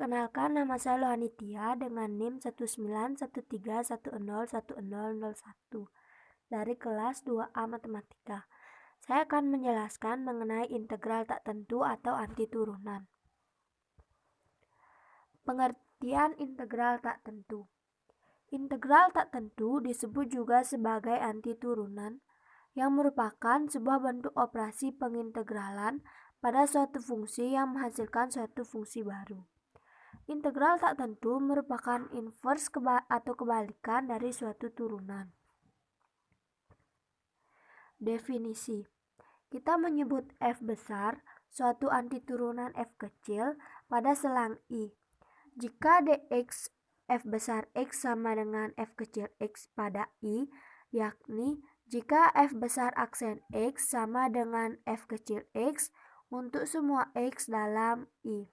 Perkenalkan, nama saya Lohani Tia dengan NIM 19131010001 dari kelas 2A Matematika. Saya akan menjelaskan mengenai integral tak tentu atau anti turunan. Pengertian integral tak tentu. Integral tak tentu disebut juga sebagai anti turunan, yang merupakan sebuah bentuk operasi pengintegralan pada suatu fungsi yang menghasilkan suatu fungsi baru. Integral tak tentu merupakan inverse atau kebalikan dari suatu turunan. Definisi. Kita menyebut f besar suatu antiturunan f kecil pada selang I. Jika dx f besar x sama dengan f kecil x pada I, yakni jika f besar aksen x sama dengan f kecil x untuk semua x dalam I.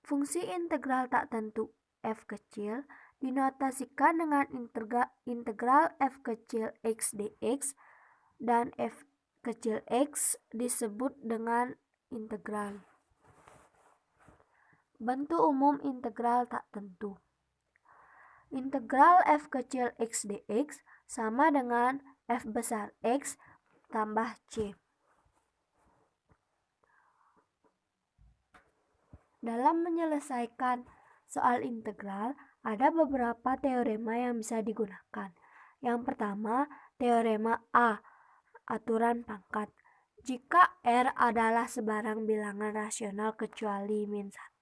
Fungsi integral tak tentu f kecil dinotasikan dengan integral f kecil x dx dan f kecil x disebut dengan integral. Bentuk umum integral tak tentu. Integral f kecil x dx sama dengan f besar x tambah c. Dalam menyelesaikan soal integral, ada beberapa teorema yang bisa digunakan. Yang pertama, teorema A, aturan pangkat. Jika R adalah sebarang bilangan rasional kecuali min 1,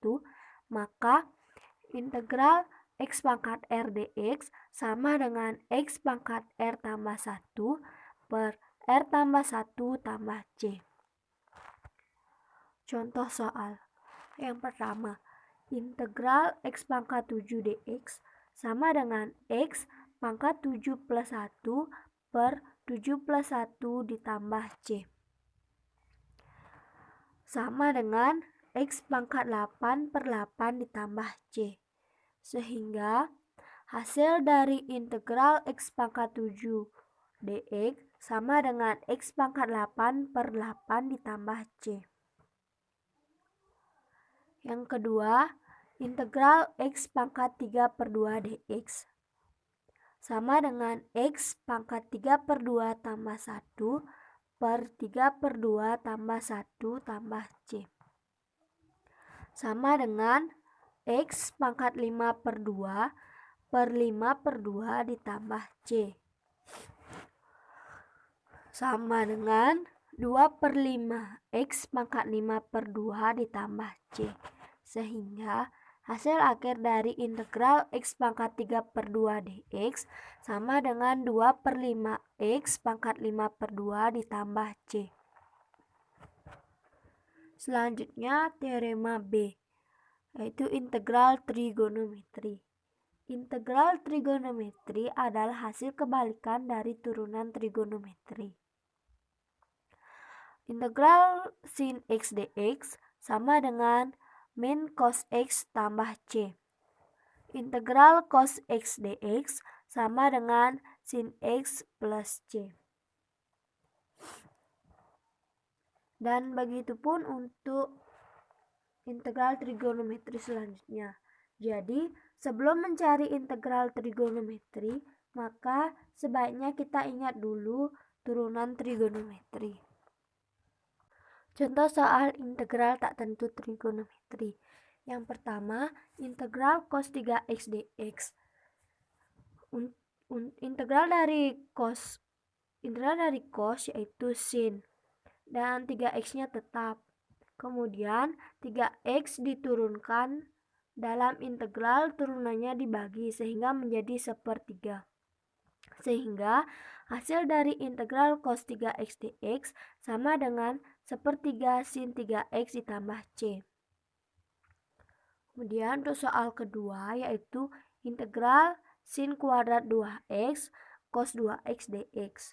maka integral x pangkat R dx sama dengan x pangkat R tambah 1 per R tambah 1 tambah C. Contoh soal. Yang pertama, integral x pangkat 7 dx sama dengan x pangkat 7 plus 1 per 7 plus 1 ditambah c. Sama dengan x pangkat 8 per 8 ditambah c. Sehingga hasil dari integral x pangkat 7 dx sama dengan x pangkat 8 per 8 ditambah c. Yang kedua, integral x pangkat 3 per 2 dx sama dengan x pangkat 3 per 2 tambah 1 per 3 per 2 tambah 1 tambah c. Sama dengan x pangkat 5 per 2 per 5 per 2 ditambah c. Sama dengan 2 per 5 x pangkat 5 per 2 ditambah c. Sehingga hasil akhir dari integral x pangkat 3 per 2 dx sama dengan 2 per 5 x pangkat 5 per 2 ditambah c. Selanjutnya teorema B, yaitu integral trigonometri. Integral trigonometri adalah hasil kebalikan dari turunan trigonometri. Integral sin x dx sama dengan min cos x tambah c. Integral cos x dx sama dengan sin x plus c. Dan begitupun untuk integral trigonometri selanjutnya. Jadi, sebelum mencari integral trigonometri, maka sebaiknya kita ingat dulu turunan trigonometri. Contoh soal integral tak tentu trigonometri. Yang pertama, integral cos 3x dx. Integral dari cos yaitu sin, dan 3x-nya tetap. Kemudian 3x diturunkan dalam integral, turunannya dibagi sehingga menjadi 1/3. Sehingga hasil dari integral cos 3x dx sama dengan 1/3 sin 3x ditambah c. Kemudian untuk soal kedua, yaitu integral sin kuadrat 2x cos 2x dx.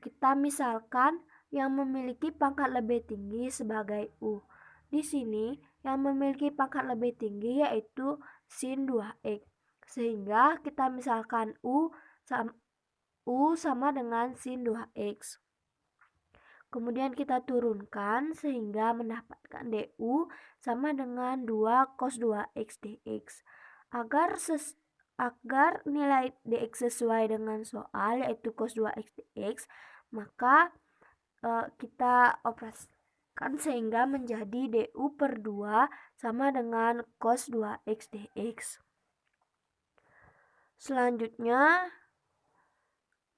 Kita misalkan yang memiliki pangkat lebih tinggi sebagai u. Di sini yang memiliki pangkat lebih tinggi yaitu sin 2x. Sehingga kita misalkan u sama dengan sin 2x. Kemudian kita turunkan sehingga mendapatkan du sama dengan 2 cos 2x dx. Agar nilai dx sesuai dengan soal yaitu cos 2x dx, maka kita operasikan sehingga menjadi du per 2 sama dengan cos 2x dx. Selanjutnya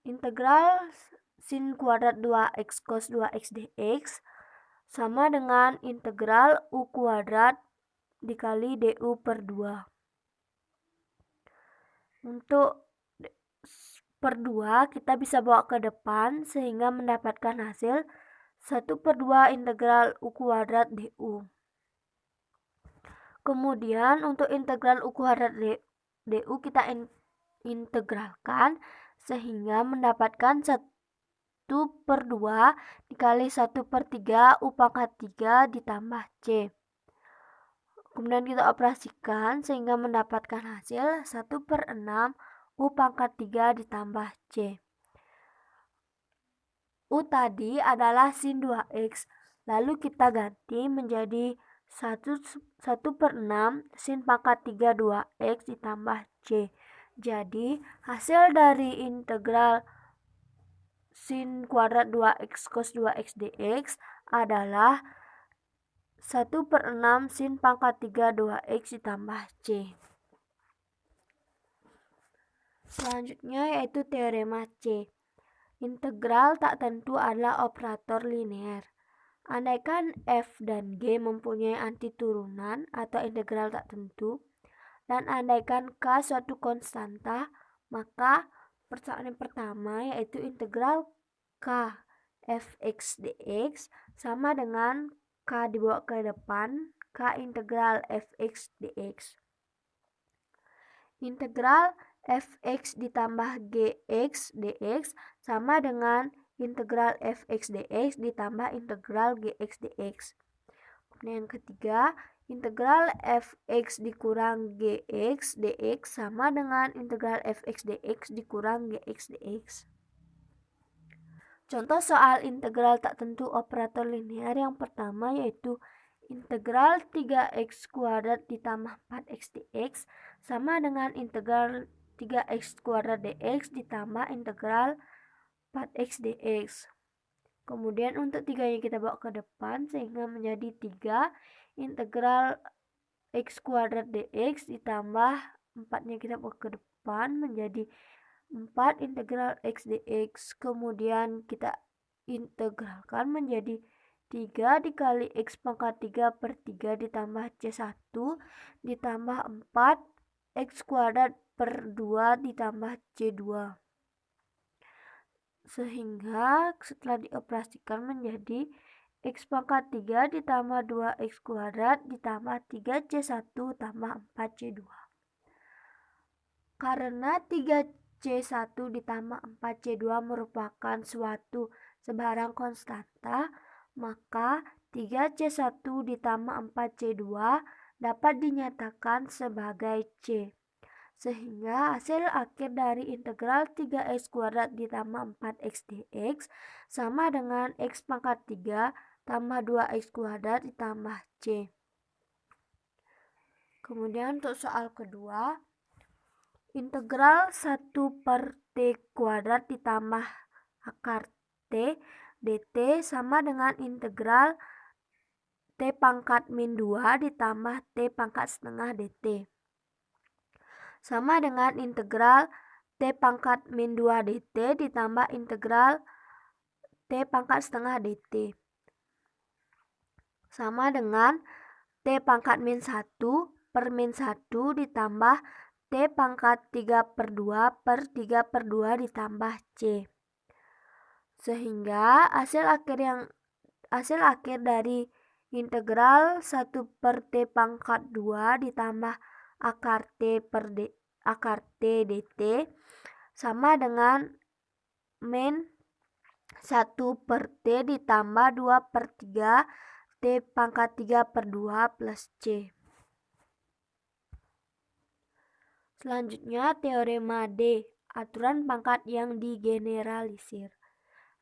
integral sin kuadrat 2x cos 2x dx sama dengan integral u kuadrat dikali du per 2. Untuk per 2 kita bisa bawa ke depan sehingga mendapatkan hasil 1 per 2 integral u kuadrat du. Kemudian untuk integral u kuadrat du kita integralkan sehingga mendapatkan 1 per 2 dikali 1 per 3 u pangkat 3 ditambah c. Kemudian kita operasikan sehingga mendapatkan hasil 1 per 6 u pangkat 3 ditambah c. U tadi adalah sin 2x, lalu kita ganti menjadi 1 per 6 sin pangkat 3 2x ditambah c. Jadi hasil dari integral sin kuadrat 2x cos 2x dx adalah 1 per 6 sin pangkat 3 2x ditambah c. Selanjutnya yaitu teorema C. Integral tak tentu adalah operator linear. Andaikan f dan g mempunyai antiturunan atau integral tak tentu, dan andaikan k suatu konstanta, maka persamaan yang pertama yaitu integral k fx dx sama dengan k dibawa ke depan k integral fx dx. Integral fx ditambah gx dx sama dengan integral fx dx ditambah integral gx dx. Kemudian yang ketiga, integral fx dikurang gx dx sama dengan integral fx dx dikurang gx dx. Contoh soal integral tak tentu operator linear yang pertama yaitu integral 3x kuadrat ditambah 4x dx sama dengan integral 3x kuadrat dx ditambah integral 4x dx. Kemudian untuk 3-nya kita bawa ke depan sehingga menjadi 3 integral x kuadrat dx ditambah 4-nya kita bawa ke depan menjadi 4 integral x dx. Kemudian kita integralkan menjadi 3 dikali x pangkat 3 per 3 ditambah c1 ditambah 4 x kuadrat per 2 ditambah c2. Sehingga setelah dioperasikan menjadi x pangkat 3 ditambah 2x kuadrat ditambah 3c1 tambah 4c2. Karena 3c1 ditambah 4c2 merupakan suatu sebarang konstanta, maka 3c1 ditambah 4c2 dapat dinyatakan sebagai c. Sehingga hasil akhir dari integral 3x kuadrat ditambah 4x dx sama dengan x pangkat 3 tambah 2x kuadrat ditambah c. Kemudian untuk soal kedua, integral 1 per t kuadrat ditambah akar t dt sama dengan integral t pangkat min 2 ditambah t pangkat setengah dt. Sama dengan integral t pangkat min 2 dt ditambah integral t pangkat setengah dt. Sama dengan t pangkat min 1 per min 1 ditambah t pangkat 3 per 2 per 3 per 2 ditambah c. Sehingga hasil akhir dari integral 1 per t pangkat 2 ditambah akar t dt sama dengan min 1 per t ditambah 2 per 3 t pangkat 3 per 2 plus c. Selanjutnya teorema D, aturan pangkat yang digeneralisir.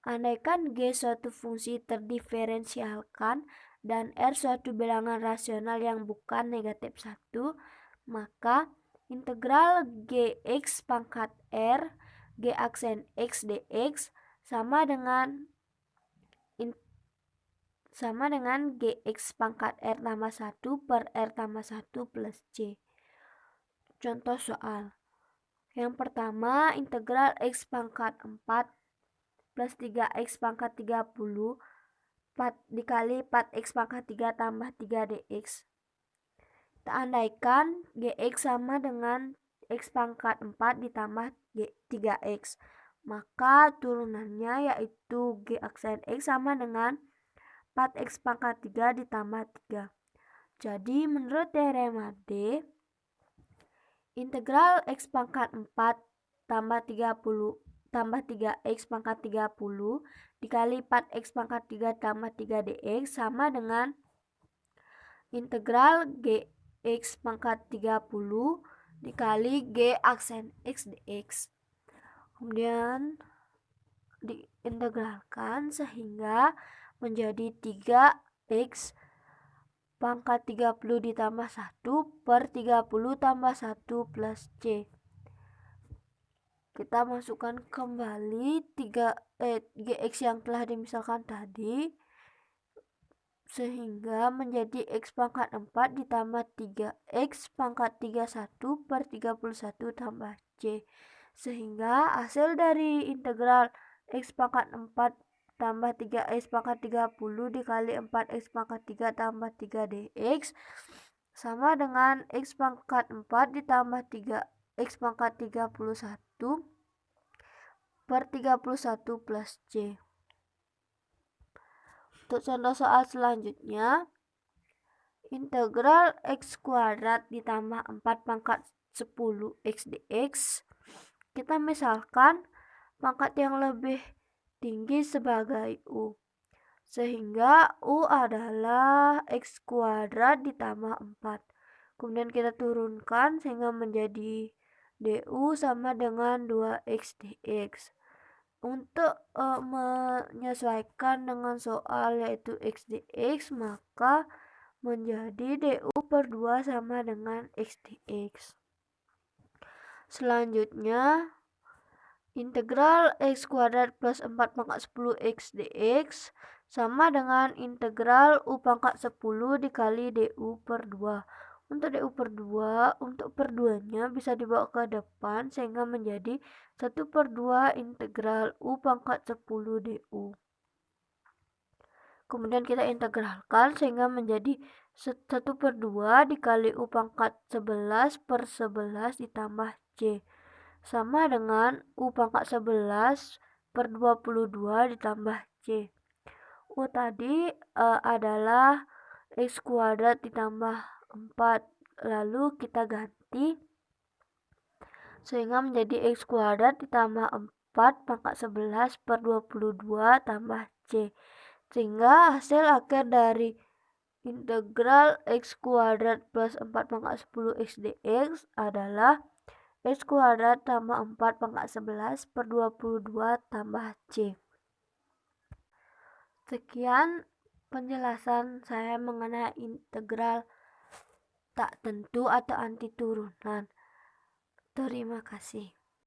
Andaikan G suatu fungsi terdiferensialkan dan R suatu bilangan rasional yang bukan negatif 1, maka integral Gx pangkat R G aksen X dx sama dengan Gx pangkat R tambah 1 per R tambah 1 plus C. Contoh soal. Yang pertama, integral X pangkat 4 plus 3X pangkat 30 dikali 4X pangkat 3 tambah 3 dx. Kita andaikan Gx sama dengan X pangkat 4 ditambah 3X. Maka turunannya yaitu G aksen X sama dengan 4X pangkat 3 ditambah 3. Jadi menurut teorema D, integral X pangkat 4 tambah 3X pangkat 30 dikali 4X pangkat 3 tambah 3 dx sama dengan integral Gx pangkat 30 dikali G aksen X dx. Kemudian diintegralkan sehingga menjadi 3X pangkat 30 ditambah 1 per 30 tambah 1 plus C. Kita masukkan kembali Gx yang telah dimisalkan tadi sehingga menjadi X pangkat 4 ditambah 3X pangkat 31 per 31 tambah C. Sehingga hasil dari integral X pangkat 4 tambah 3X pangkat 30 dikali 4X pangkat 3 tambah 3 dx sama dengan X pangkat 4 ditambah 3X pangkat 31 per 31 plus C. Untuk contoh soal selanjutnya, integral X kuadrat ditambah 4 pangkat 10 X dx. Kita misalkan pangkat yang lebih tinggi sebagai U. Sehingga U adalah X kuadrat ditambah 4. Kemudian kita turunkan sehingga menjadi DU sama dengan 2X dx. Untuk menyesuaikan dengan soal yaitu X dx, maka menjadi DU per 2 sama dengan X dx. Selanjutnya, integral X kuadrat plus 4 pangkat 10 X dx sama dengan integral U pangkat 10 dikali DU per 2. Untuk DU per 2, untuk per 2-nya bisa dibawa ke depan sehingga menjadi 1 per 2 integral U pangkat 10 DU. Kemudian kita integralkan sehingga menjadi 1 per 2 dikali U pangkat 11 per 11 ditambah C. Sama dengan U pangkat 11 per 22 ditambah C. U tadi adalah X kuadrat ditambah 4. Lalu kita ganti sehingga menjadi X kuadrat ditambah 4 pangkat 11 per 22 tambah C. Sehingga hasil akhir dari integral X kuadrat plus 4 pangkat 10 X dx adalah X kuadrat tambah 4 pangkat 11 per 22 tambah C. Sekian penjelasan saya mengenai integral tak tentu atau anti turunan. Terima kasih.